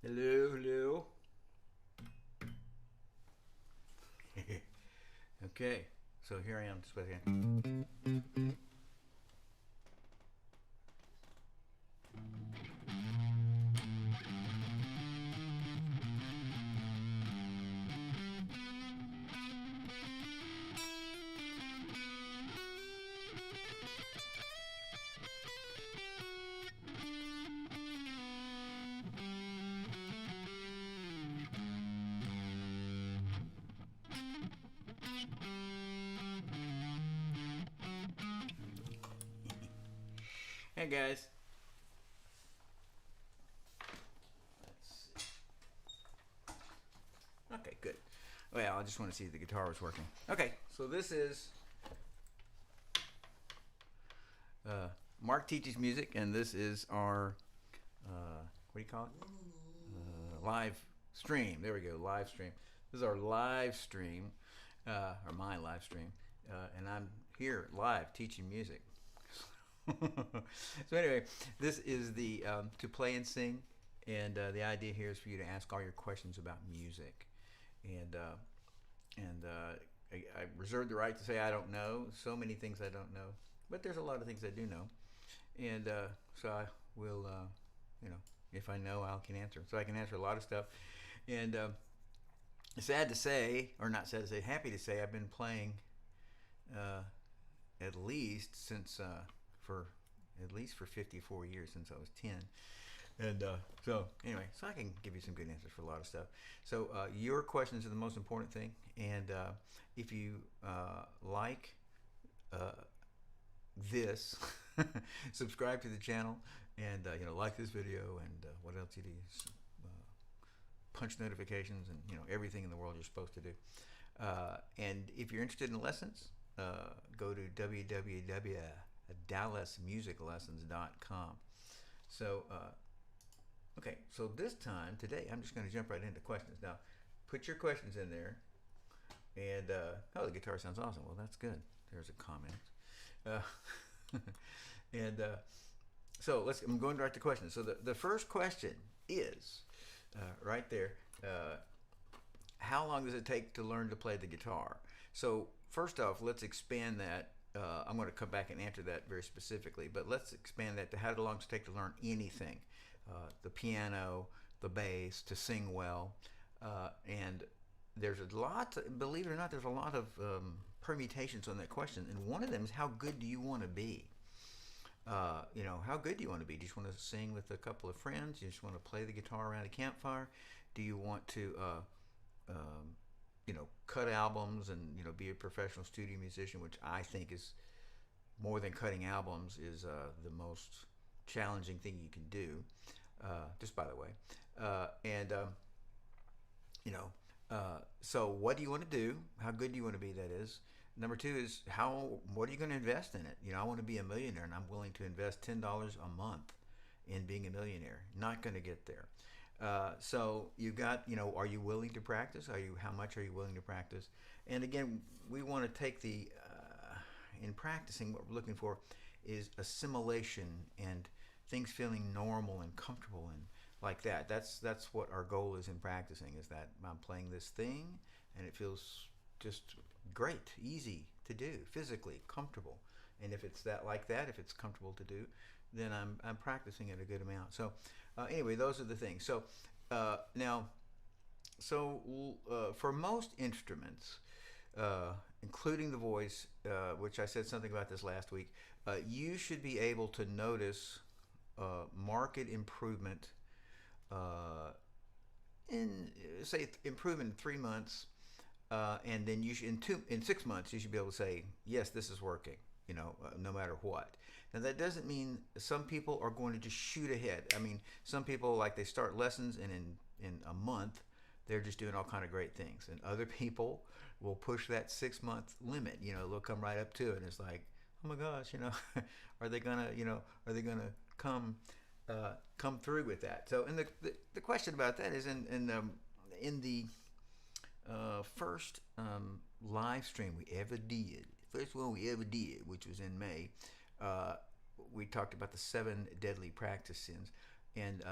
Hello, hello. Okay, so here I am. Just wait again. Hey guys. Let's see. Okay, good. Well, I just want to see if the guitar was working. Okay, so this is Mark Teaches Music, and this is our what do you call it? Live stream. There we go, live stream. This is our live stream, or my live stream, and I'm here live teaching music. So anyway, this is the to play and sing, and the idea here is for you to ask all your questions about music, and I reserve the right to say I don't know. So many things I don't know, but there's a lot of things I do know, and so I will, if I know, I can answer. So I can answer a lot of stuff, and sad to say, or not sad to say, happy to say, I've been playing at least since for at least for 54 years, since I was 10. And so anyway, so I can give you some good answers for a lot of stuff. So your questions are the most important thing, and if you like this, subscribe to the channel, and like this video, and what else you do? Punch notifications, and everything in the world you're supposed to do. And if you're interested in lessons, go to www.dallasmusiclessons.com. So okay, so this time today I'm just going to jump right into questions. Now put your questions in there, and oh, the guitar sounds awesome. Well, that's good. There's a comment. And so I'm going right to questions. So the first question is right there. How long does it take to learn to play the guitar? So first off, let's expand that. I'm going to come back and answer that very specifically, but let's expand that to how long does it take to learn anything. The piano, the bass, to sing well. And there's a lot, believe it or not, there's a lot of permutations on that question. And one of them is, how good do you want to be? How good do you want to be? Do you just want to sing with a couple of friends? Do you just want to play the guitar around a campfire? Do you want to, cut albums and, be a professional studio musician, which I think is more than cutting albums, is the most challenging thing you can do, just by the way. So what do you want to do? How good do you want to be, that is? Number two is, what are you going to invest in it? I want to be a millionaire, and I'm willing to invest $10 a month in being a millionaire. Not going to get there. So you've got, are you willing to practice? How much are you willing to practice? And again, we want to take in practicing, what we're looking for is assimilation and things feeling normal and comfortable and like that. That's what our goal is in practicing, is that I'm playing this thing and it feels just great, easy to do, physically comfortable. And if it's if it's comfortable to do, then I'm practicing it a good amount. So anyway, those are the things. So for most instruments, including the voice, which I said something about this last week, you should be able to notice marked improvement improvement in 3 months, and then in 6 months you should be able to say, yes, this is working, no matter what. Now that doesn't mean some people are going to just shoot ahead. I mean, some people, like, they start lessons, and in a month they're just doing all kind of great things, and other people will push that 6 month limit. They'll come right up to it, and it's like, oh my gosh, are they gonna come through with that? So, and the question about that is, in the first live stream we ever did, first one we ever did, which was in May, we talked about the 7 deadly practice sins, and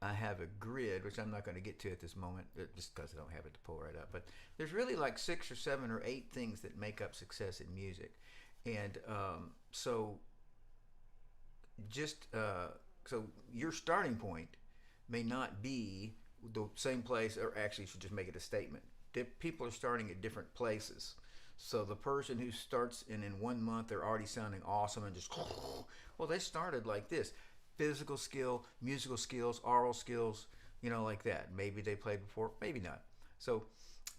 I have a grid, which I'm not going to get to at this moment, just because I don't have it to pull right up. But there's really like 6 or 7 or 8 things that make up success in music, and so just so your starting point may not be the same place, or actually, you should just make it a statement. People are starting at different places. So the person who starts in 1 month they're already sounding awesome and just well, they started like this: physical skill, musical skills, oral skills, like that. Maybe they played before, maybe not. So,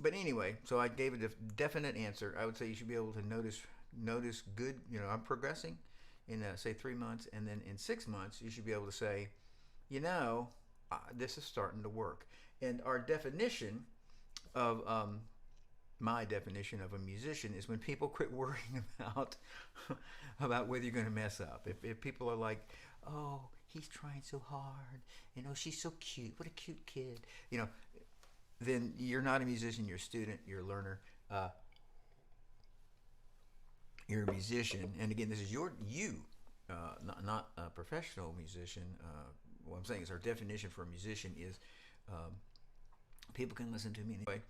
but anyway, so I gave it a definite answer. I would say you should be able to notice good. I'm progressing in say 3 months, and then in 6 months you should be able to say, this is starting to work. And our definition of my definition of a musician is when people quit worrying about about whether you're going to mess up. If people are like, oh, he's trying so hard, she's so cute, what a cute kid, then you're not a musician. You're a student. You're a learner. You're a musician, and again, this is you, not a professional musician. What I'm saying is our definition for a musician is um, people can listen to me anyway.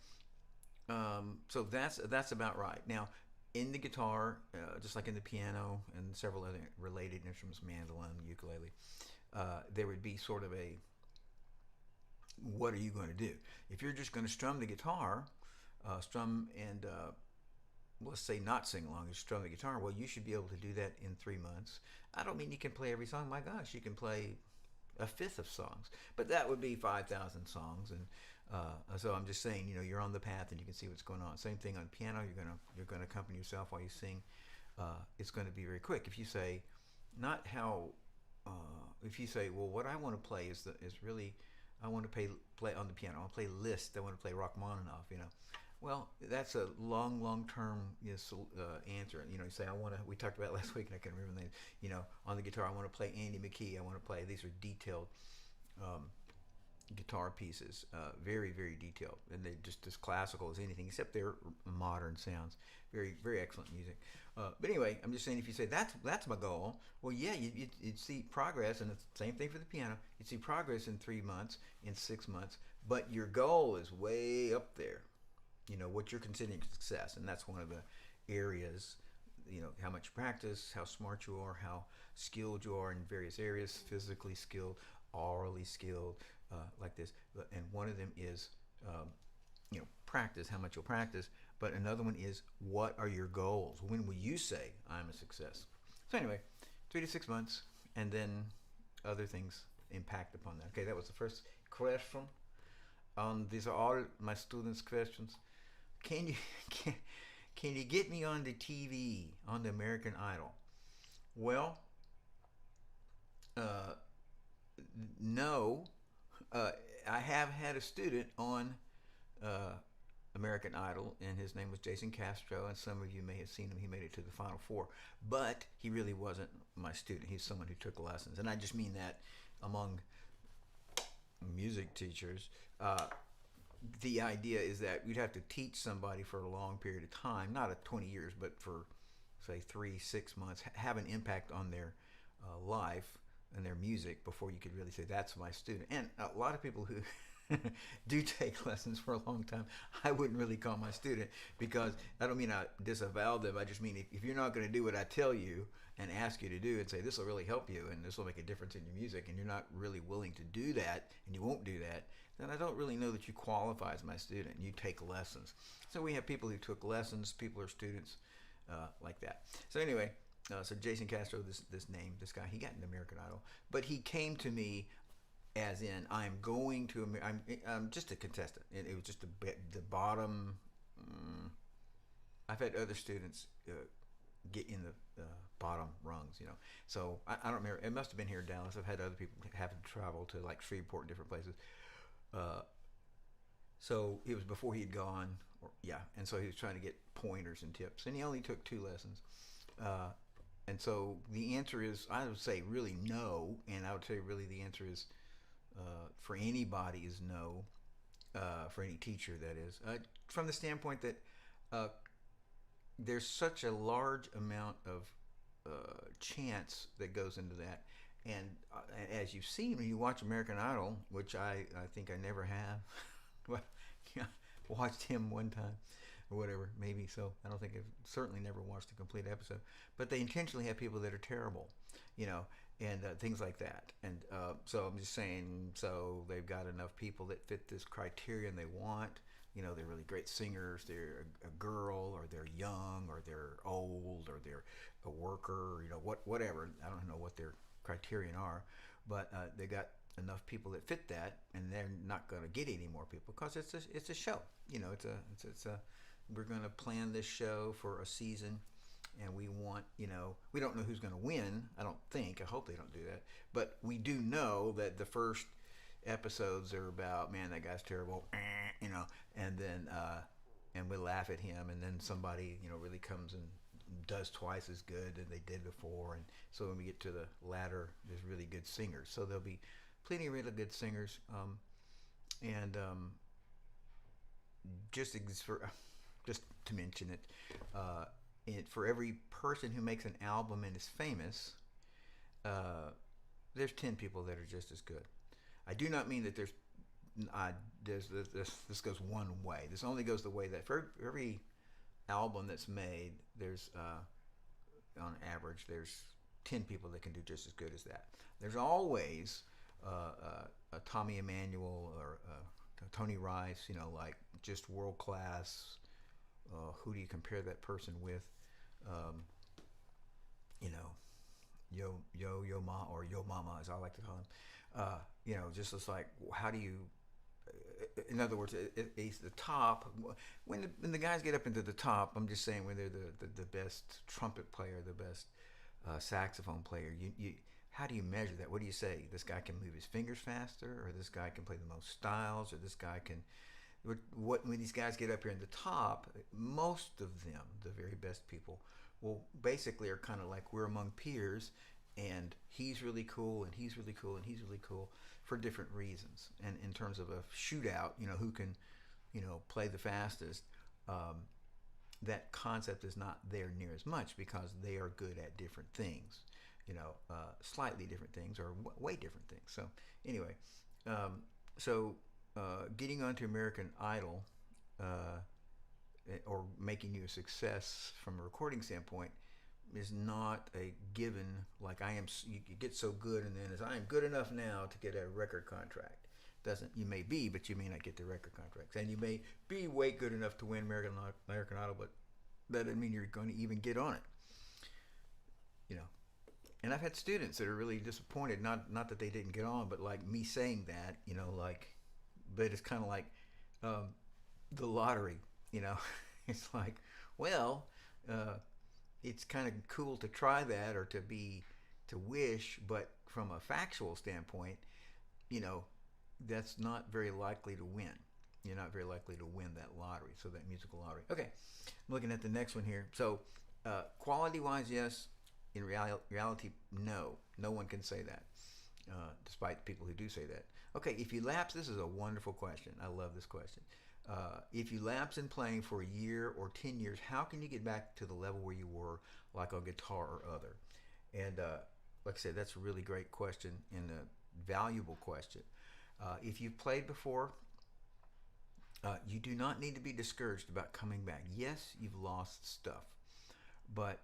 So that's about right. Now, in the guitar, just like in the piano and several other related instruments, mandolin, ukulele, there would be sort of a what are you going to do? If you're just going to strum the guitar, strum and let's say not sing along, you strum the guitar, well, you should be able to do that in 3 months. I don't mean you can play every song. My gosh, you can play a fifth of songs, but that would be 5,000 songs. And so I'm just saying, you're on the path and you can see what's going on. Same thing on piano. You're gonna accompany yourself while you sing. It's going to be very quick. If you say, not how, if you say, well, what I want to play is really, I want to play on the piano. I want to play Liszt. I want to play Rachmaninoff. Well, that's a long term answer. You say, I want to. We talked about it last week, and I can't remember the name. On the guitar, I want to play Andy McKee. I want to play. These are detailed um, guitar pieces, very detailed, and they're just as classical as anything, except they're modern sounds. Very excellent music. But anyway, I'm just saying, if you say that's my goal, well, yeah, you'd see progress, and it's the same thing for the piano. You'd see progress in 3 months, in 6 months, but your goal is way up there. What you're considering success, and that's one of the areas. How much practice, how smart you are, how skilled you are in various areas, physically skilled, orally skilled, like this. And one of them is practice, how much you'll practice. But another one is, what are your goals? When will you say I'm a success? So anyway, 3 to 6 months, and then other things impact upon that. Okay, that was the first question. These are all my students' questions. Can you can, can you get me on the TV, on the American Idol? Well, uh, no. Uh, I have had a student on uh, American Idol, and his name was Jason Castro, and some of you may have seen him. He made it to the Final Four, but he really wasn't my student. He's someone who took lessons, and I just mean that among music teachers. The idea is that you'd have to teach somebody for a long period of time, not at 20 years, but for say 3 6 months, have an impact on their life and their music before you could really say that's my student. And a lot of people who do take lessons for a long time, I wouldn't really call my student, because I don't mean I disavow them. I just mean if you're not going to do what I tell you and ask you to do and say this will really help you and this will make a difference in your music, and you're not really willing to do that and you won't do that, then I don't really know that you qualify as my student. You take lessons. So we have people who took lessons, people are students, like that. So anyway, so Jason Castro, this guy, he got an American Idol, but he came to me as in I'm going to I'm just a contestant. It was just the bottom. I've had other students get in the bottom rungs. So I don't remember. It must have been here in Dallas. I've had other people have to travel to like Shreveport and different places. Uh, so it was before he had gone, and so he was trying to get pointers and tips, and he only took 2 lessons. Uh, and so the answer is, I would say really no, and I would say really the answer is for anybody is no, for any teacher, that is, from the standpoint that uh, there's such a large amount of chance that goes into that, And as you've seen when you watch American Idol, which I think I never have, well, yeah, watched him one time or whatever, maybe so. I don't think I've certainly never watched a complete episode. But they intentionally have people that are terrible, you know, and things like that. And so I'm just saying, so they've got enough people that fit this criterion they want. You know, they're really great singers. They're a girl, or they're young, or they're old, or they're a worker. You know, whatever. I don't know what their criterion are, but they got enough people that fit that, and they're not going to get any more people because it's a show. You know, it's a we're going to plan this show for a season, and we want, you know, we don't know who's going to win. I don't think. I hope they don't do that, but we do know that the first episodes are about, man, that guy's terrible, you know, and then and we laugh at him, and then somebody, you know, really comes and does twice as good than they did before, and so when we get to the latter, there's really good singers. So there'll be plenty of really good singers, and for just to mention it, for every person who makes an album and is famous, there's 10 people that are just as good. I do not mean that this goes one way. This only goes the way that for every album that's made, there's on average there's 10 people that can do just as good as that. There's always a Tommy Emmanuel or Tony Rice, you know, like just world class. Who do you compare that person with? You know, Yo Ma, or Yo Mama, as I like to call him. You know, just as like, how do you? In other words, it's the top. When the guys get up into the top, I'm just saying when they're the best trumpet player, the best saxophone player. You how do you measure that? What do you say? This guy can move his fingers faster, or this guy can play the most styles, or this guy can. When these guys get up here in the top, most of them, the very best people, well, basically are kind of like we're among peers, and he's really cool, and he's really cool, and he's really cool for different reasons. And in terms of a shootout, you know, who can, you know, play the fastest, that concept is not there near as much because they are good at different things, you know, slightly different things or way different things. So anyway, so getting onto American Idol or making you a success from a recording standpoint is not a given. Like you get so good, and then as I am good enough now to get a record contract. Doesn't You may be, but you may not get the record contracts, and you may be way good enough to win American Idol, but that doesn't mean you're going to even get on it. You know, and I've had students that are really disappointed. Not that they didn't get on, but like me saying that, you know, like, but it's kind of like the lottery. You know, it's like, well. It's kind of cool to try that or to wish, but from a factual standpoint, you know, that's not very likely to win. You're not very likely to win that lottery, so that musical lottery. Okay, I'm looking at the next one here. So, quality-wise, yes. In reality, no. No one can say that, despite people who do say that. Okay, if you lapse, this is a wonderful question. I love this question. If you lapse in playing for a year or 10 years, how can you get back to the level where you were, like on guitar or other? And like I said, that's a really great question and a valuable question. If you've played before, you do not need to be discouraged about coming back. Yes, you've lost stuff, but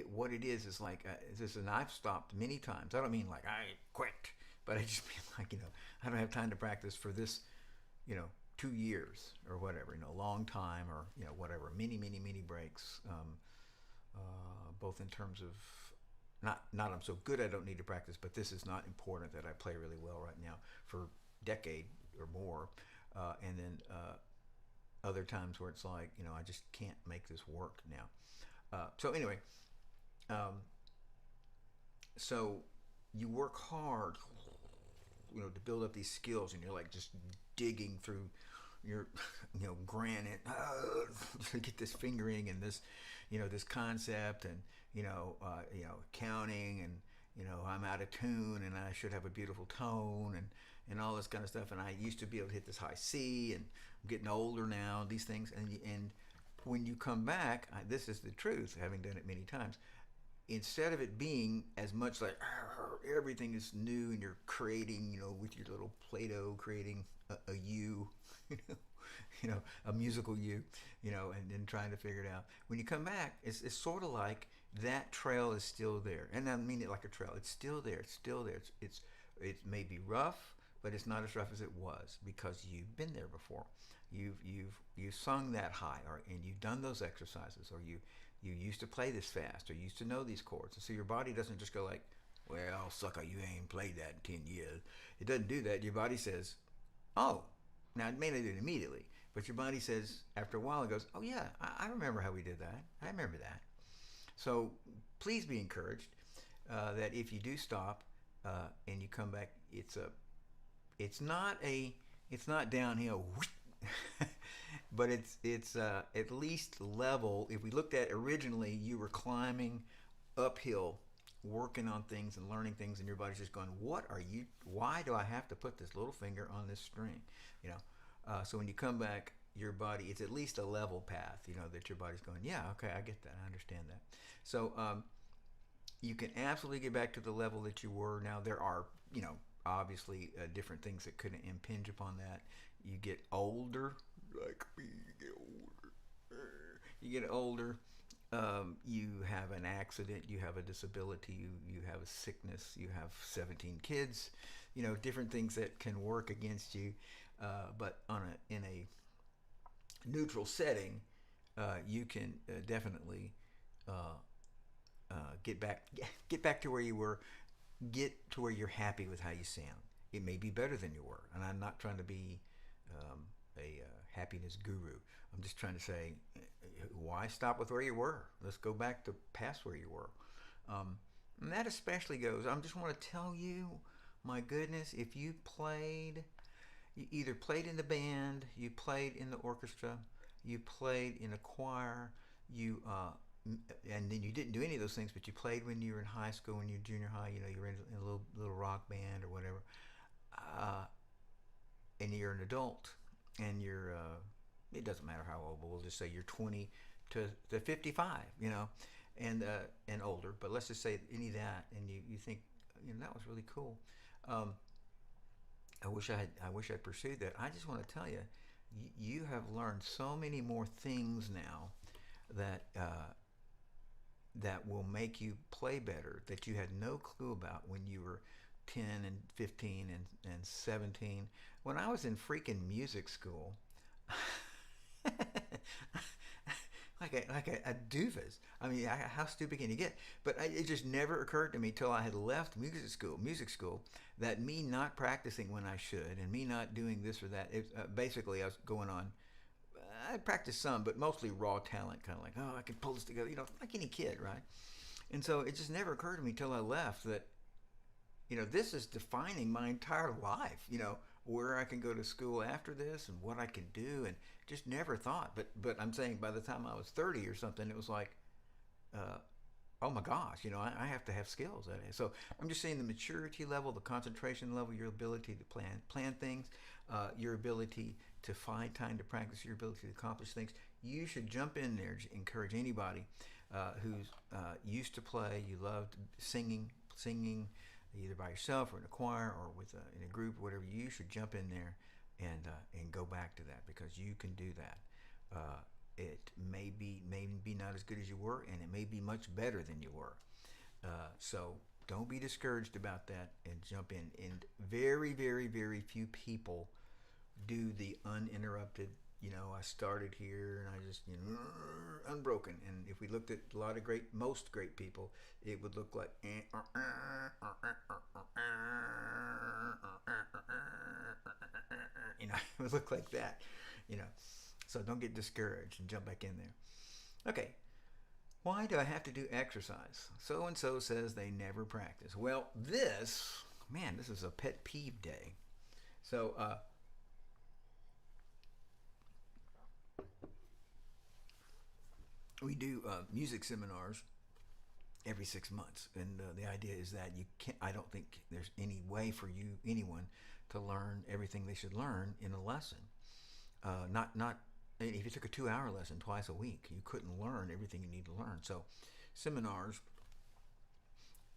what it is like this, and I've stopped many times. I don't mean like I quit, but I just mean like, you know, I don't have time to practice for this, you know, 2 years or whatever, you know, long time, or, you know, whatever, many breaks, both in terms of not I'm so good I don't need to practice, but this is not important that I play really well right now for a decade or more, and then other times where it's like, you know, I just can't make this work now. So anyway, so you work hard, you know, to build up these skills, and you're like just digging through your, you know, granite to get this fingering and this, you know, this concept, and you know, counting, and you know, I'm out of tune, and I should have a beautiful tone, and all this kind of stuff. And I used to be able to hit this high C, and I'm getting older now. These things, and when you come back, this is the truth, having done it many times. instead of it being as much like everything is new and you're creating, with your little Play-Doh, creating a U, you know, a musical U, and then trying to figure it out. When you come back, it's sort of like that trail is still there, and I mean it like a trail. It's still there. It's still there. It may be rough, but it's not as rough as it was because you've been there before. You've sung that high, and you've done those exercises, or you used to play this fast, or you used to know these chords, and so your body doesn't just go like, well, sucker, you ain't played that in 10 years. It doesn't do that. Your body says, oh, now it may not do it immediately, but your body says after a while, it goes, oh yeah, I remember how we did that. I remember that. So please be encouraged that if you do stop and you come back, it's not downhill, but it's at least level. If we looked at originally, you were climbing uphill, working on things and learning things, and your body's just going, what are you? Why do I have to put this little finger on this string? So when you come back, your body, it's at least a level path, that your body's going, yeah, okay, I get that, I understand that. So you can absolutely get back to the level that you were. Now there are, obviously different things that could impinge upon that. You get older, like me, you get older, you have an accident, you have a disability, you have a sickness, you have 17 kids, different things that can work against you. But in a neutral setting, you can definitely get back to where you were, get to where you're happy with how you sound. It may be better than you were, and I'm not trying to be a happiness guru. I'm just trying to say, why stop with where you were? Let's go back to past where you were. And that especially goes, I just want to tell you, my goodness, if you either played in the band, you played in the orchestra, you played in a choir, and then you didn't do any of those things, but you played when you were in high school, when you were junior high, you were in a little rock band or whatever, and you're an adult, and it doesn't matter how old, but we'll just say you're 20 to 55, and older, but let's just say any of that, and you think, that was really cool. I wish I'd pursued that. I just want to tell you, you have learned so many more things now that will make you play better, that you had no clue about when you were 10 and 15 and 17. When I was in freaking music school, like a doofus. I mean, how stupid can you get? But it just never occurred to me till I had left music school, that me not practicing when I should, and me not doing this or that. Basically, I was going on. I practiced some, but mostly raw talent, kind of like, oh, I can pull this together, like any kid, right? And so it just never occurred to me till I left that, this is defining my entire life. Where I can go to school after this and what I can do, and just never thought. But I'm saying by the time I was 30 or something, it was like, oh my gosh, I have to have skills at it. So I'm just saying the maturity level, the concentration level, your ability to plan things, your ability to find time to practice, your ability to accomplish things. You should jump in there to encourage anybody who's used to play, you loved singing, either by yourself or in a choir or in a group or whatever. You should jump in there and go back to that, because you can do that. It may be not as good as you were, and it may be much better than you were. So don't be discouraged about that, and jump in. And very, very, very few people do the uninterrupted. I started here and I just unbroken. And if we looked at a lot of most great people, it would look like it would look like that. So don't get discouraged and jump back in there. Okay. Why do I have to do exercise? So and so says they never practice. Well, this is a pet peeve day. So we do music seminars every 6 months, and the idea is that I don't think there's any way for anyone to learn everything they should learn in a lesson. Not if you took a 2-hour lesson twice a week, you couldn't learn everything you need to learn. So seminars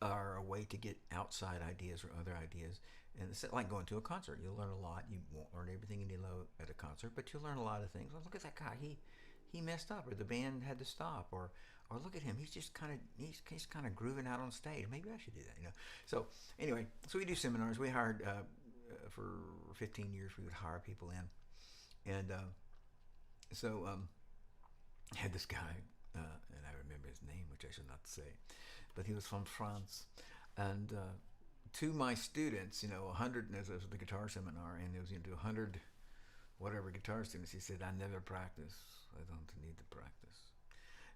are a way to get outside ideas or other ideas. And it's like going to a concert. You'll learn a lot. You won't learn everything you need to know at a concert, but you'll learn a lot of things. Well, look at that guy. He messed up, or the band had to stop, or look at him. He's just kind of he's kind of grooving out on stage. Maybe I should do that, you know. So anyway, so we do seminars. We hired for 15 years. We would hire people in, and so had this guy, and I remember his name, which I should not say, but he was from France, and to my students, you know, 100, and this was the guitar seminar, and it was into 100 whatever guitar students, he said, I never practice. I don't need to practice.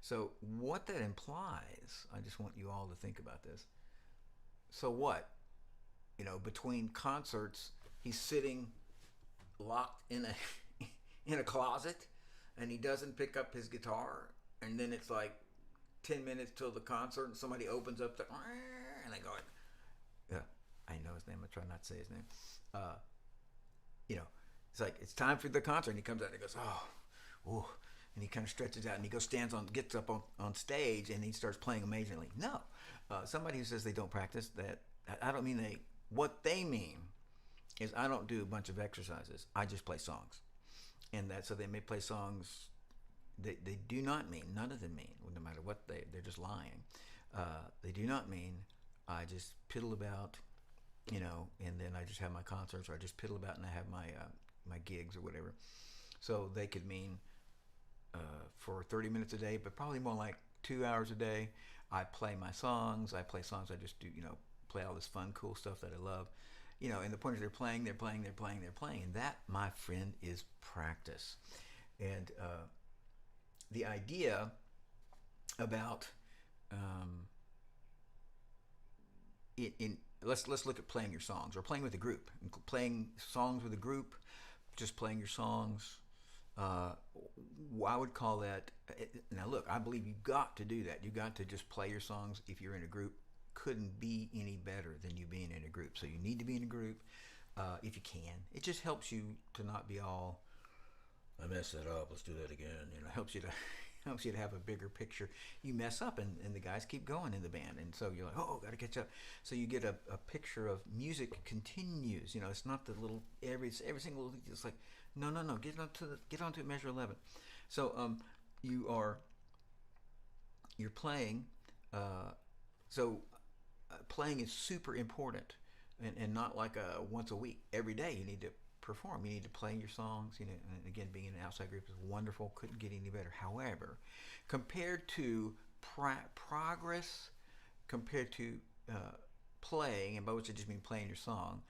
So what that implies, I just want you all to think about this. So what? You know, between concerts, he's sitting locked in a in a closet, and he doesn't pick up his guitar, and then it's like 10 minutes till the concert, and somebody opens up the, and they go, yeah, I know his name. I try not to say his name. You know, it's like it's time for the concert, and he comes out and he goes, oh, and he kind of stretches out, and he goes, gets up on stage, and he starts playing amazingly. No, somebody who says they don't practice, that I don't mean they. What they mean is I don't do a bunch of exercises. I just play songs, and that so they may play songs. They do not mean, none of them mean, no matter what they're just lying. They do not mean I just piddle about, you know, and then I just have my concerts, or I just piddle about and I have my gigs or whatever. So they could mean for 30 minutes a day, but probably more like 2 hours a day. I play my songs. I play songs. I just do, you know, play all this fun, cool stuff that I love. You know, and the point is they're playing. And that, my friend, is practice. And the idea about let's look at playing your songs or playing with a group, playing songs with a group, just playing your songs. I would call that. Now look, I believe you got to do that. You got to just play your songs if you're in a group. Couldn't be any better than you being in a group. So you need to be in a group if you can. It just helps you to not be all, I messed that up, let's do that again. You know, helps you to have a bigger picture. You mess up and the guys keep going in the band, and so you're like, oh, gotta catch up. So you get a picture of music continues. You know, it's not the little every single little, it's like no, get onto measure 11. So you're playing. Playing is super important, and not like once a week. Every day you need to perform. You need to play your songs. You know, and again, being in an outside group is wonderful. Couldn't get any better. However, compared to progress, compared to playing, and by which I just mean playing your song.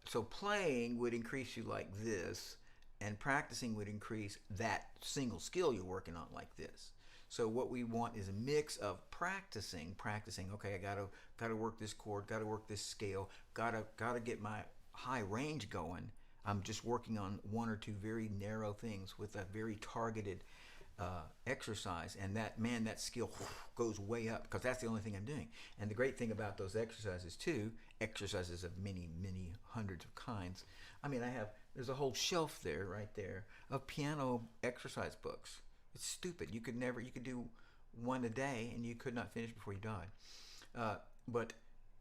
So playing would increase you like this, and practicing would increase that single skill you're working on like this. So what we want is a mix of practicing. Okay, I gotta work this chord, gotta work this scale, gotta get my high range going. I'm just working on one or two very narrow things with a very targeted exercise, and that skill goes way up because that's the only thing I'm doing. And the great thing about those exercises too, exercises of many hundreds of kinds. I mean, there's a whole shelf there, right there, of piano exercise books. It's stupid. You could do one a day, and you could not finish before you died. But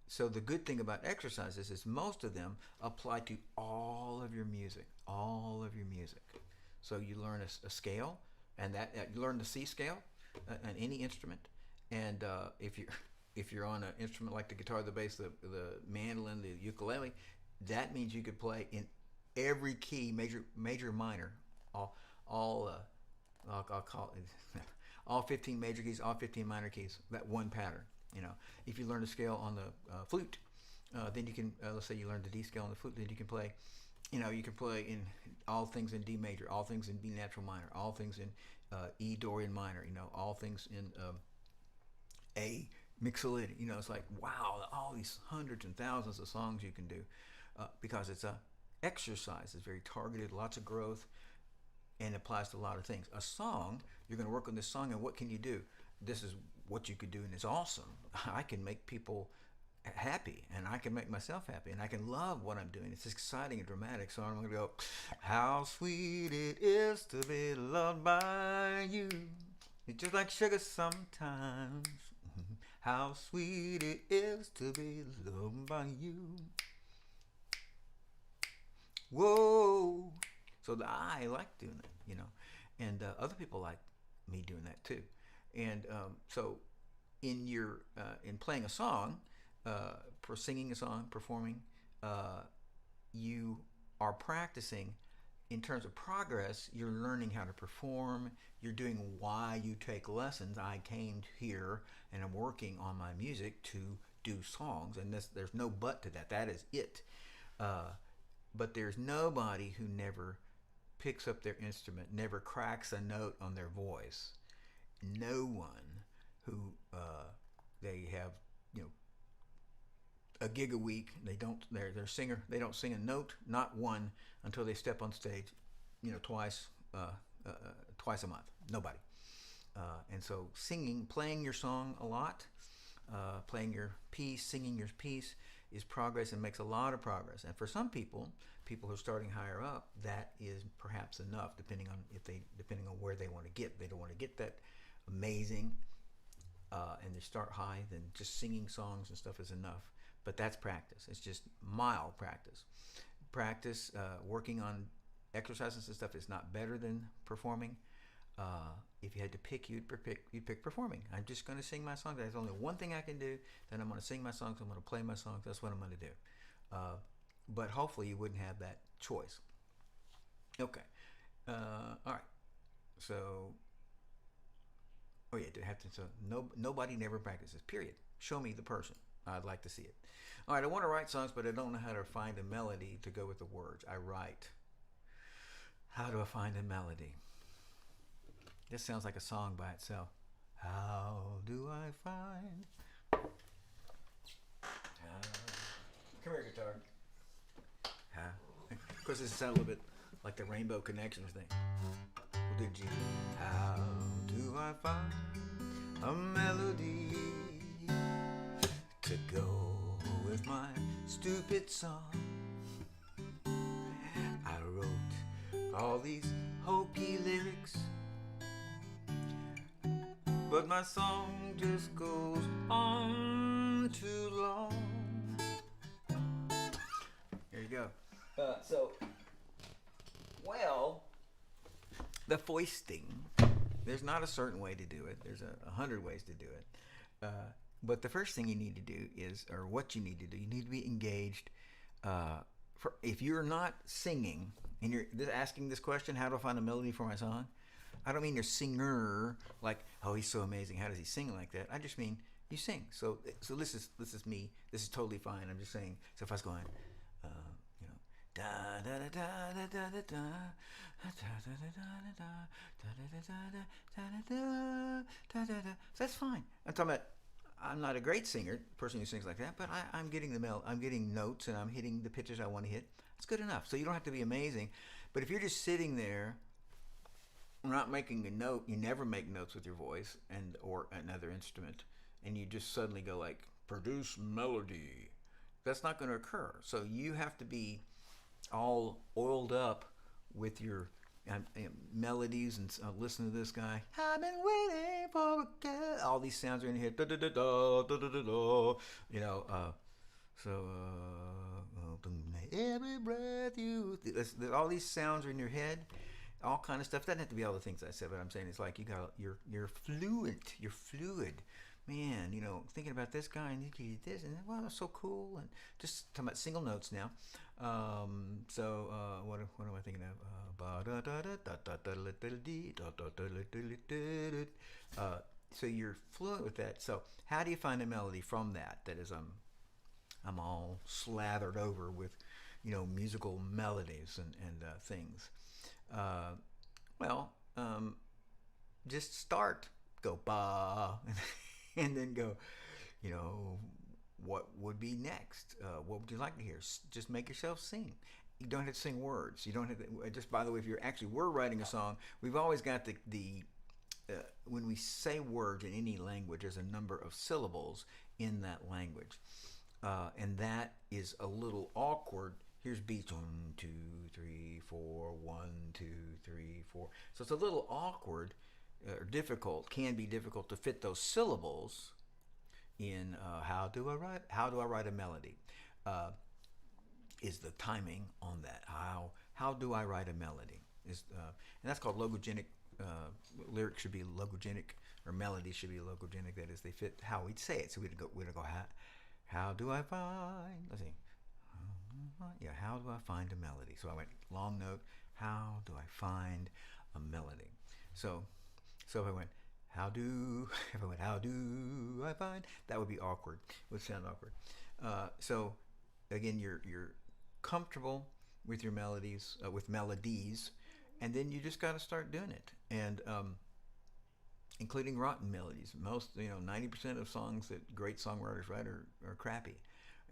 so the good thing about exercises is most of them apply to all of your music. So you learn a scale, and that you learn the C scale on any instrument. And if you're on an instrument like the guitar, the bass, the mandolin, the ukulele, that means you could play in every key, major, minor, I'll call it all 15 major keys, all 15 minor keys, that one pattern. You know, if you learn a scale on the flute, then you can, let's say you learn the D scale on the flute, then you can play, you can play in all things in D major, all things in B natural minor, all things in E Dorian minor, all things in A mixolydian. It's like, wow, all these hundreds and thousands of songs you can do because it's a exercise. It's very targeted, lots of growth, and applies to a lot of things. A song, you're going to work on this song, and what can you do? This is what you could do, and it's awesome. I can make people happy, and I can make myself happy, and I can love what I'm doing. It's exciting and dramatic, so I'm going to go, how sweet it is to be loved by you. It's just like sugar sometimes. How sweet it is to be loved by you. Whoa. So I like doing that, you know, and other people like me doing that too. And so in playing a song, for singing a song, performing, uh, you are practicing. In terms of progress, you're learning how to perform. You're doing why you take lessons. I came here and I'm working on my music to do songs, and there's no but to that. That is it. Uh, but there's nobody who never picks up their instrument, never cracks a note on their voice. No one who they have, you know, a gig a week. They don't. They're singer. They don't sing a note, not one, until they step on stage. You know, uh, twice a month. Nobody. And so singing, playing your song a lot, playing your piece, singing your piece is progress and makes a lot of progress. And for some people, people who are starting higher up, that is perhaps enough, depending on where they want to get. They don't want to get that amazing, and they start high. Then just singing songs and stuff is enough. But that's practice. It's just mild practice. Practice, working on exercises and stuff is not better than performing. If you had to pick, you'd pick performing. I'm just going to sing my songs. There's only one thing I can do. Then I'm going to sing my songs. I'm going to play my songs. That's what I'm going to do. But hopefully you wouldn't have that choice. Okay. All right. So, oh yeah, do have to. So nobody never practices. Period. Show me the person. I'd like to see it. All right. I want to write songs, but I don't know how to find a melody to go with the words. I write. How do I find a melody? This sounds like a song by itself. How do I find? Come here, guitar. Of course, this sounds a little bit like the Rainbow Connections thing. We'll do G. How do I find a melody to go with my stupid song? I wrote all these hokey lyrics, but my song just goes on too long. There you go. The foisting. There's not a certain way to do it. There's 100 ways to do it. But the first thing you need to do is, or what you need to do, you need to be engaged. If you're not singing and you're asking this question, how do I find a melody for my song? I don't mean you're a singer, like, oh, he's so amazing. How does he sing like that? I just mean you sing. So this is me. This is totally fine. I'm just saying. So if I was going, you know, da da da da da da da so that's fine. I'm talking about. I'm not a great singer, person who sings like that, but I'm getting I'm getting notes and I'm hitting the pitches I want to hit. It's good enough. So you don't have to be amazing. But if you're just sitting there, not making a note, you never make notes with your voice or another instrument, and you just suddenly go like, produce melody. That's not going to occur. So you have to be all oiled up with your melodies and listen to this guy. I've been waiting for a girl. All these sounds are in here. Da, da, da, da, da, da, da, da. You know, every breath you. All these sounds are in your head. All kind of stuff. Doesn't have to be all the things I said, but I'm saying it's like you're fluent. You're fluid. Man, you know, thinking about this guy and he did this and wow, that's so cool. And just talking about single notes now. What am I thinking of? So you're fluent with that. So how do you find a melody from that? That is, I'm all slathered over with, you know, musical melodies and things. Just start. Go ba, and then go. You know, what would be next? What would you like to hear? Just make yourself sing. You don't have to sing words. You don't have to. Just by the way, if you're actually writing a song, we've always got the when we say words in any language, there's a number of syllables in that language, and that is a little awkward. Here's beats 1, 2, 3, 4, 1, 2, 3, 4. So it's a little awkward or difficult. Can be difficult to fit those syllables in how do I write a melody. Uh, is the timing on that? How do I write a melody? And that's called logogenic. Lyrics should be logogenic, or melody should be logogenic. That is, they fit how we'd say it. So we'd go how do I find? Let's see. Yeah, how do I find a melody? So I went long note. How do I find a melody? So if I went how do if I went how do I find, that would be awkward. It would sound awkward. So again, you're comfortable with your melodies, with melodies, and then you just got to start doing it. And including rotten melodies. Most, 90% of songs that great songwriters write are crappy,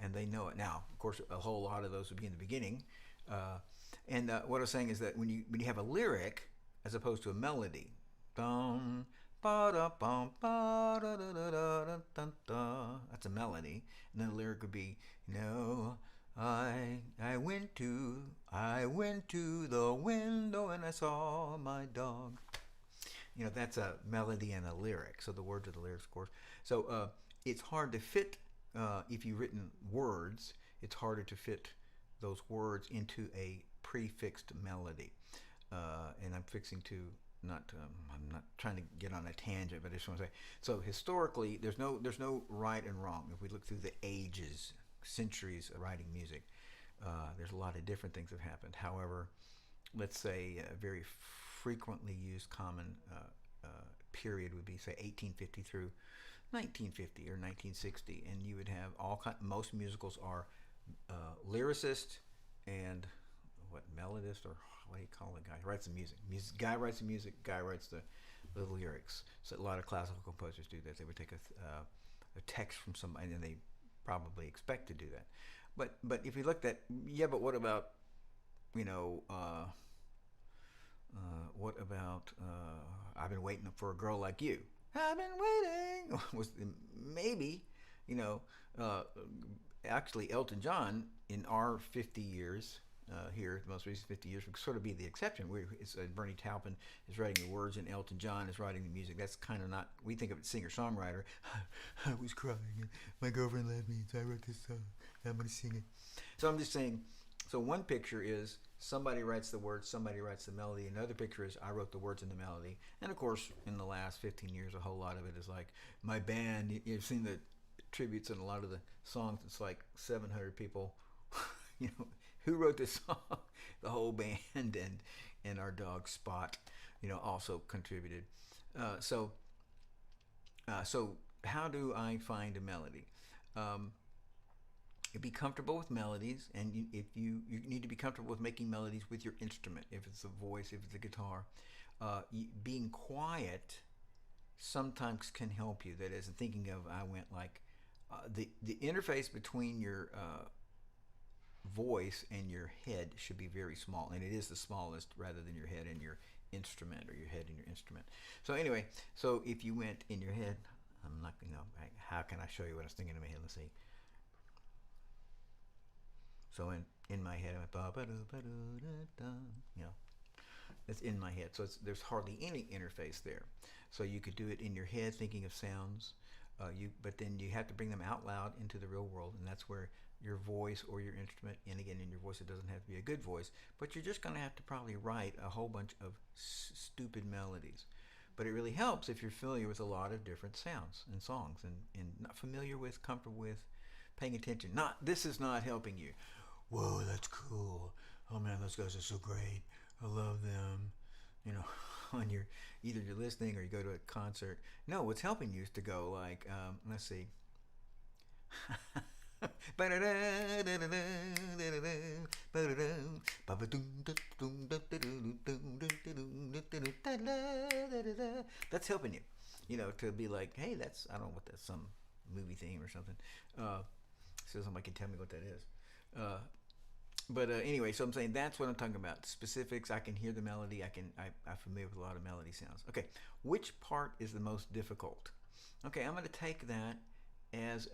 and they know it. Now, of course, a whole lot of those would be in the beginning. And what I was saying is that when you have a lyric as opposed to a melody, dum, ba da bum ba da da da da da da da, that's a melody, and then the lyric would be, I went to the window and I saw my dog. That's a melody and a lyric. So the words are the lyrics, of course. So it's hard to fit, if you've written words, it's harder to fit those words into a prefixed melody. And I'm fixing to I'm not trying to get on a tangent, but I just want to say, so historically, there's no right and wrong. If we look through the ages, centuries of writing music, there's a lot of different things that have happened. However, let's say a very frequently used common period would be, say, 1850 through 1950 or 1960, and you would have most musicals are lyricist and melodist, or what do you call the guy who writes the music? Guy writes the music, guy writes the lyrics. So a lot of classical composers do that. They would take a text from somebody, and they probably expect to do that. But if you looked at, but what about, I've been waiting for a girl like you. I've been waiting. Was maybe, you know, uh, actually Elton John in our 50 years here, the most recent 50 years, would sort of be the exception. Bernie Taupin is writing the words and Elton John is writing the music. That's kind of not, we think of it singer-songwriter. I was crying and my girlfriend left me, so I wrote this song. I'm going to sing it. So I'm just saying, so one picture is somebody writes the words, somebody writes the melody. Another picture is I wrote the words and the melody. And of course, in the last 15 years, a whole lot of it is like my band. You've seen the tributes in a lot of the songs. It's like 700 people, who wrote this song? The whole band and our dog Spot, also contributed. So how do I find a melody? Be comfortable with melodies, and if you need to be comfortable with making melodies with your instrument. If it's a voice, if it's a guitar, being quiet sometimes can help you. That is, thinking of, I went like the interface between your voice and your head should be very small, and it is the smallest rather than your head and your instrument, or your head and your instrument. So anyway, so if you went in your head, I'm not, how can I show you what I was thinking in my head? Let's see. So in my head, I went ba ba da ba da da. It's in my head. So there's hardly any interface there. So you could do it in your head, thinking of sounds. But then you have to bring them out loud into the real world, and that's where your voice or your instrument, and again, in your voice, it doesn't have to be a good voice, but you're just going to have to probably write a whole bunch of stupid melodies. But it really helps if you're familiar with a lot of different sounds and songs, and not familiar with, comfortable with, paying attention. This is not helping you. Whoa, that's cool. Oh man, those guys are so great. I love them. On your, either you're listening or you go to a concert. No, what's helping you is to go like, let's see. That's helping you, to be like, hey, I don't know what that's, some movie theme or something. So somebody can tell me what that is. But anyway, so I'm saying that's what I'm talking about. Specifics, I can hear the melody. I'm familiar with a lot of melody sounds. Okay, which part is the most difficult? Okay, I'm going to take that as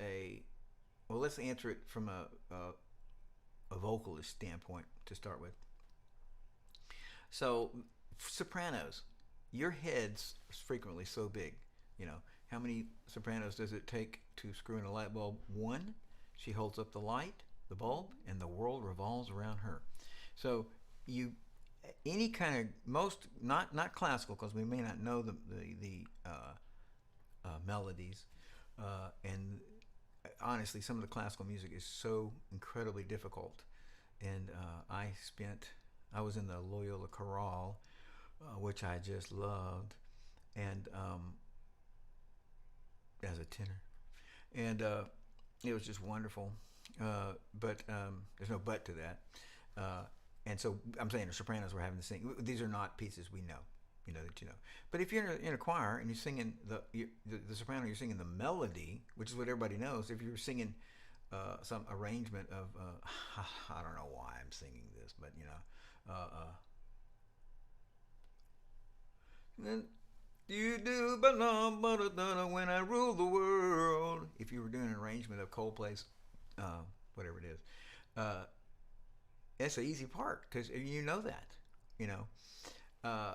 well, let's answer it from a vocalist standpoint to start with. So, sopranos, your head's frequently so big, How many sopranos does it take to screw in a light bulb? One. She holds up the light, the bulb, and the world revolves around her. So you, any kind of most not classical because we may not know the melodies, and honestly, some of the classical music is so incredibly difficult. And I was in the Loyola Chorale, which I just loved, and as a tenor, and it was just wonderful. But there's no but to that. Uh, and so I'm saying the sopranos were having to sing. These are not pieces we know, that you know. But if you're in a choir and you're singing the soprano, you're singing the melody, which is what everybody knows. If you're singing some arrangement of I don't know why I'm singing this, but then you do when I rule the world. If you were doing an arrangement of Coldplay's, whatever it is, uh, it's an easy part because you know that, you know. Uh,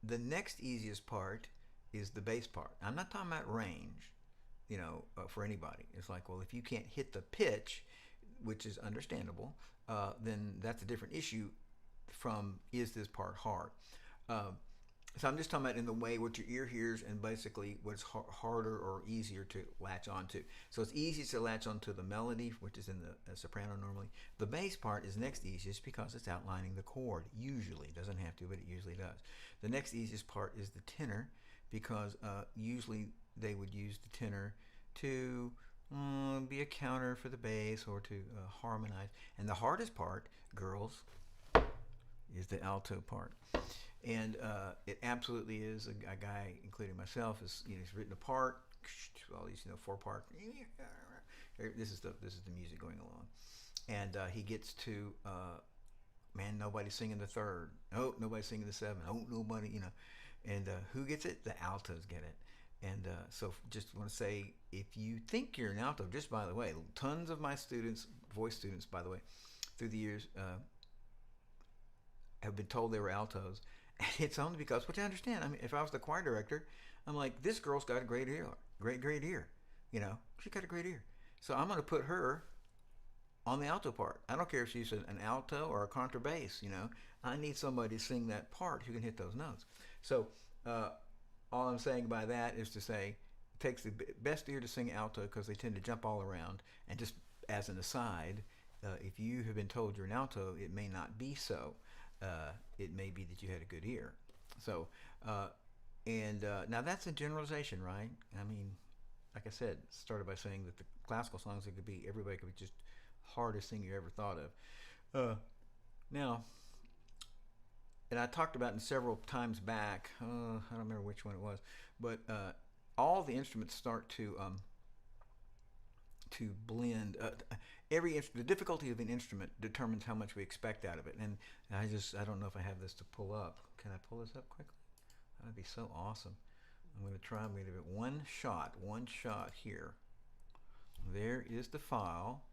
the next easiest part is the bass part. I'm not talking about range, for anybody. It's like, well, if you can't hit the pitch, which is understandable, then that's a different issue from is this part hard. Uh, so I'm just talking about in the way what your ear hears and basically what's harder or easier to latch onto. So it's easiest to latch onto the melody, which is in the soprano normally. The bass part is next easiest because it's outlining the chord. Usually, doesn't have to, but it usually does. The next easiest part is the tenor because usually they would use the tenor to be a counter for the bass or to harmonize. And the hardest part, girls, is the alto part. And it absolutely is a guy, including myself, he's written a part, all these 4-part. This is the music going along, and he gets to man, nobody's singing the third. Oh, nobody's singing the seventh. Oh, nobody, and who gets it? The altos get it. And so just want to say, if you think you're an alto, just by the way, tons of my students, voice students, by the way, through the years, have been told they were altos. And it's only because, which I understand. I mean, if I was the choir director, I'm like, this girl's got a great ear, great ear. She's got a great ear. So I'm going to put her on the alto part. I don't care if she's an alto or a contrabass. I need somebody to sing that part who can hit those notes. So all I'm saying by that is to say, it takes the best ear to sing alto because they tend to jump all around. And just as an aside, if you have been told you're an alto, it may not be so. It may be that you had a good ear. So, now that's a generalization, right? I mean, like I said, started by saying that the classical songs, everybody could be just hardest thing you ever thought of. Now, and I talked about it several times back. I don't remember which one it was, but all the instruments start to blend. The difficulty of an instrument determines how much we expect out of it. And I don't know if I have this to pull up. Can I pull this up quickly? That would be so awesome. I'm going to try. I'm going to give it one shot here. There is the file.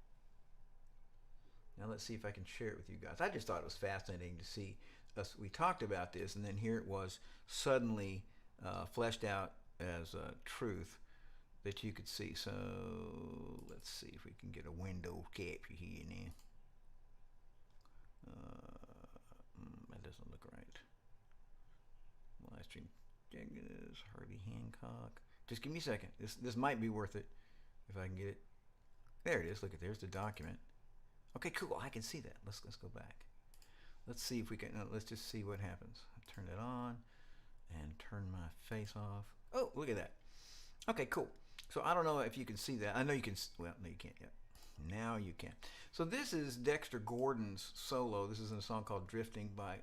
Now let's see if I can share it with you guys. I just thought it was fascinating to see us. We talked about this, and then here it was suddenly fleshed out as truth that you could see. So let's see if we can get a window capture here now. That doesn't look right. Live stream. Herbie Hancock. Just give me a second. This might be worth it if I can get it. There it is. Look at there's the document. Okay, cool. I can see that. Let's go back. Let's see if we can. Let's just see what happens. Turn it on and turn my face off. Oh, look at that. Okay, cool. So I don't know if you can see that. I know you can. Well, no, you can't yet. Now you can. So this is Dexter Gordon's solo. This is in a song called "Drifting" by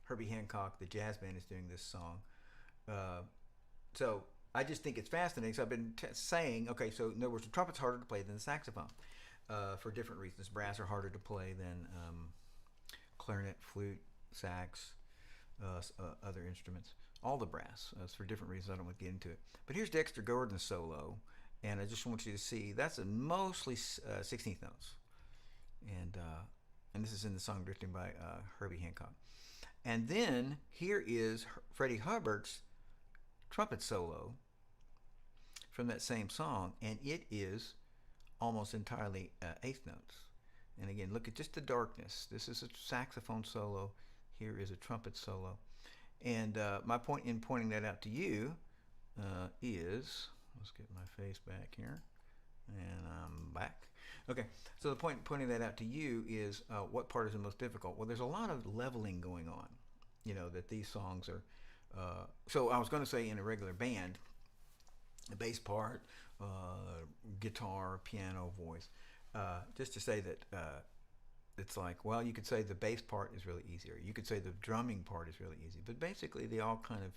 Herbie Hancock. The jazz band is doing this song. So I just think it's fascinating. So I've been saying, okay, so in other words, the trumpet's harder to play than the saxophone for different reasons. Brass are harder to play than clarinet, flute, sax, other instruments. All the brass. It's for different reasons. I don't want to get into it. But here's Dexter Gordon's solo, and I just want you to see that's a mostly 16th notes, and this is in the song "Drifting" by Herbie Hancock. And then here is Freddie Hubbard's trumpet solo, from that same song, and it is almost entirely eighth notes. And again, look at just the darkness. This is a saxophone solo. Here is a trumpet solo. And my point in pointing that out to you is, let's get my face back here, and I'm back. Okay, so the point pointing that out to you is what part is the most difficult? Well, there's a lot of leveling going on, that these songs are. So I was going to say in a regular band, the bass part, guitar, piano, voice, just to say that it's like, well, you could say the bass part is really easy, or you could say the drumming part is really easy, but basically they all kind of,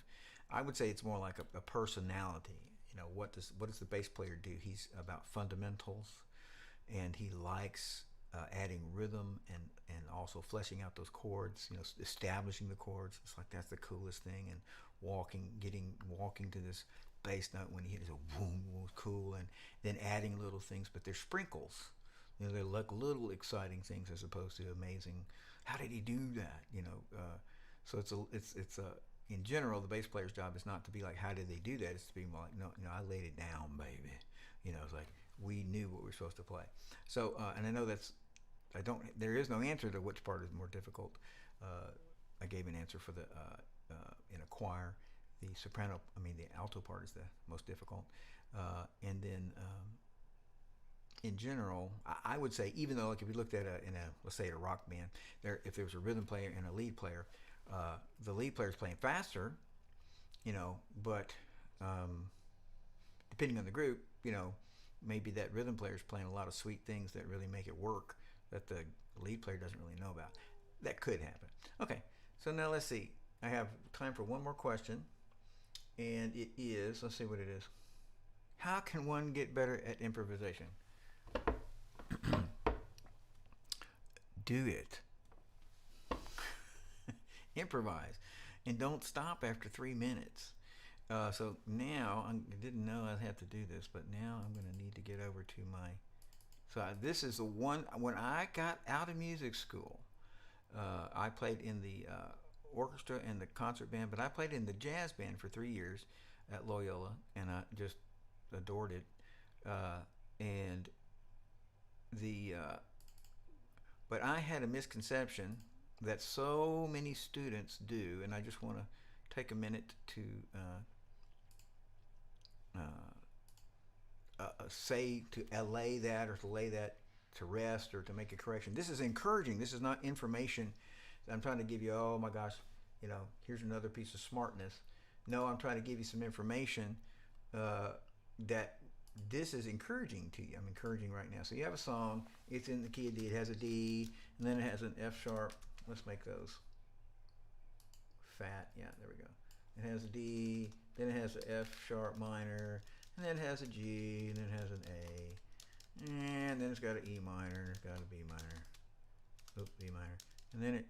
I would say it's more like a personality. What does the bass player do? He's about fundamentals, and he likes adding rhythm and also fleshing out those chords, establishing the chords. It's like that's the coolest thing, and walking to this bass note when he hits a boom was cool, and then adding little things, but they're sprinkles. They're like little exciting things as opposed to amazing. How did he do that? So it's a in general, the bass player's job is not to be like, how did they do that? It's to be more like, no, I laid it down, baby. It's like we knew what we were supposed to play. So, and I know there is no answer to which part is more difficult. I gave an answer for the in a choir, the alto part is the most difficult, and then in general, I would say, even though like if you looked at let's say a rock band, if there was a rhythm player and a lead player, the lead player is playing faster, but depending on the group, maybe that rhythm player is playing a lot of sweet things that really make it work that the lead player doesn't really know about. That could happen. Okay, so now let's see. I have time for one more question, and it is, let's see what it is. How can one get better at improvisation? Do it. Improvise, and don't stop after 3 minutes. So now, I didn't know I'd have to do this, but now I'm going to need to get over to my. So this is the one, when I got out of music school, I played in the orchestra and the concert band, but I played in the jazz band for 3 years at Loyola, and I just adored it. But I had a misconception that so many students do, and I just want to take a minute to say, to allay that, or to lay that to rest, or to make a correction. This is encouraging. This is not information that I'm trying to give you, oh my gosh, here's another piece of smartness. No, I'm trying to give you some information that this is encouraging to you. I'm encouraging right now. So you have a song, it's in the key of D, it has a D, and then it has an F sharp. Let's make those fat. Yeah, there we go. It has a D, then it has an F sharp minor, and then it has a G, and then it has an A, and then it's got an E minor, and it's got a B minor. Oops, B minor.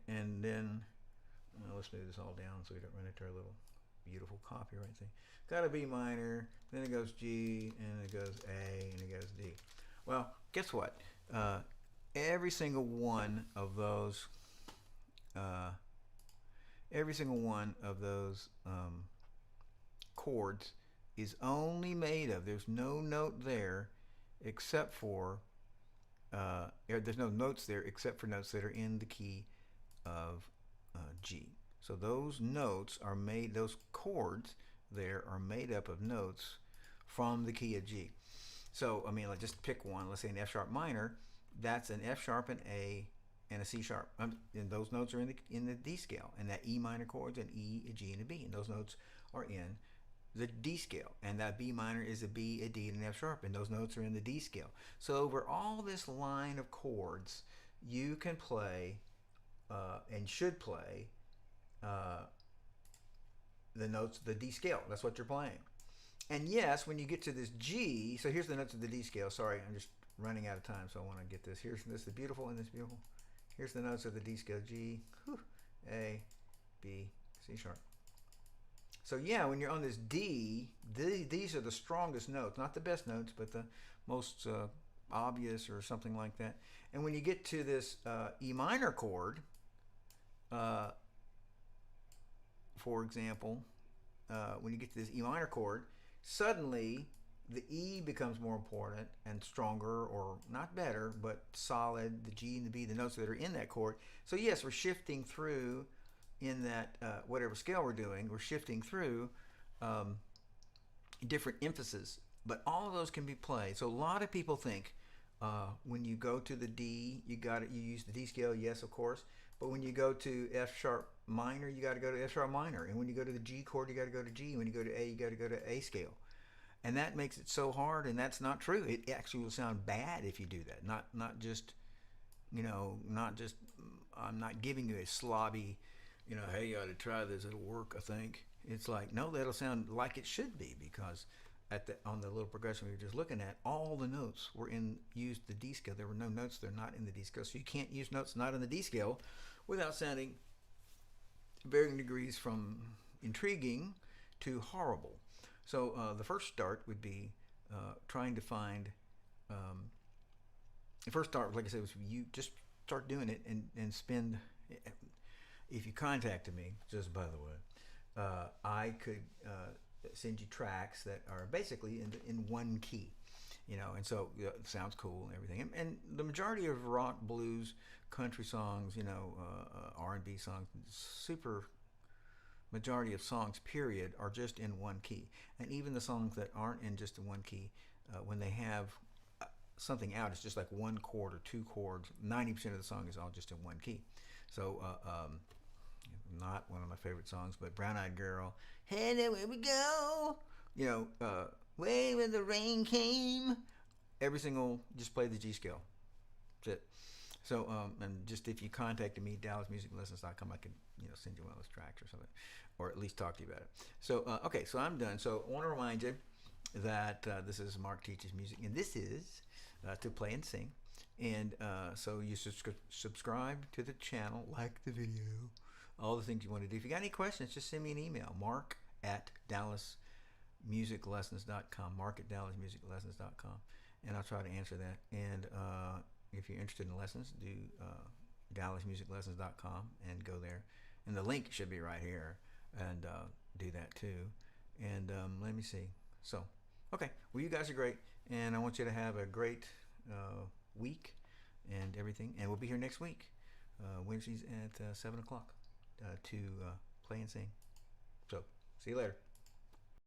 And then let's move this all down so we don't run into our little beautiful copyright thing. Got a B minor, then it goes G, and it goes A, and it goes D. Well, guess what? Every single one of those chords is only made of, there's no note there except for, there's no notes there except for notes that are in the key of G. So those notes are made, those chords there are made up of notes from the key of G. So, like just pick one, let's say an F sharp minor, that's an F sharp, an A, and a C sharp. And those notes are in the D scale. And that E minor chord's an E, a G, and a B. And those notes are in the D scale. And that B minor is a B, a D, and an F sharp. And those notes are in the D scale. So over all this line of chords, you can play and should play the notes, the D scale. That's what you're playing. And yes, when you get to this G, so here's the notes of the D scale. Sorry, I'm just running out of time, so I want to get this. Here's this, the beautiful, and this beautiful. Here's the notes of the D scale: G, A, B, C sharp. So yeah, when you're on this D, these are the strongest notes, not the best notes, but the most obvious or something like that. And when you get to this E minor chord, for example, when you get to this E minor chord, suddenly the E becomes more important and stronger, or not better, but solid. The G and the B, the notes that are in that chord. So yes, we're shifting through in that whatever scale we're doing. We're shifting through um, different emphasis, but all of those can be played. So a lot of people think when you go to the D, you use the D scale, yes, of course. But when you go to F sharp minor, you got to go to F sharp minor. And when you go to the G chord, you got to go to G. When you go to A, you got to go to A scale. And that makes it so hard, and that's not true. It actually will sound bad if you do that. Not just, not just. I'm not giving you a slobby, hey, you ought to try this. It'll work, I think. It's like, no, that'll sound like it should be, because on the little progression we were just looking at, all the notes were used the D scale. There were no notes that are not in the D scale, so you can't use notes not in the D scale without sounding varying degrees from intriguing to horrible. So the first start would be trying to find. The first start, like I said, was you just start doing it and spend. If you contacted me, just by the way, I could send you tracks that are basically in one key, and so it sounds cool and everything. And the majority of rock, blues, country songs, R&B songs, super majority of songs, period, are just in one key. And even the songs that aren't in just in one key, when they have something out, it's just like one chord or two chords. 90% of the song is all just in one key. So, not one of my favorite songs, but Brown Eyed Girl, hey, there we go. Way when the rain came. Every single, just play the G scale. That's it. So, and just if you contacted me, DallasMusicLessons.com, I could, send you one of those tracks or something, or at least talk to you about it. So, okay, so I'm done. So I want to remind you that this is Mark Teaches Music, and this is to play and sing. And so you subscribe to the channel, like the video, all the things you want to do. If you got any questions, just send me an email, mark@DallasMusicLessons.com, mark@DallasMusicLessons.com, and I'll try to answer that. And if you're interested in lessons, do DallasMusicLessons.com and go there. And the link should be right here, and do that too. And let me see. So, okay, well, you guys are great, and I want you to have a great week and everything. And we'll be here next week, Wednesdays at 7 o'clock to play and sing. So, see you later.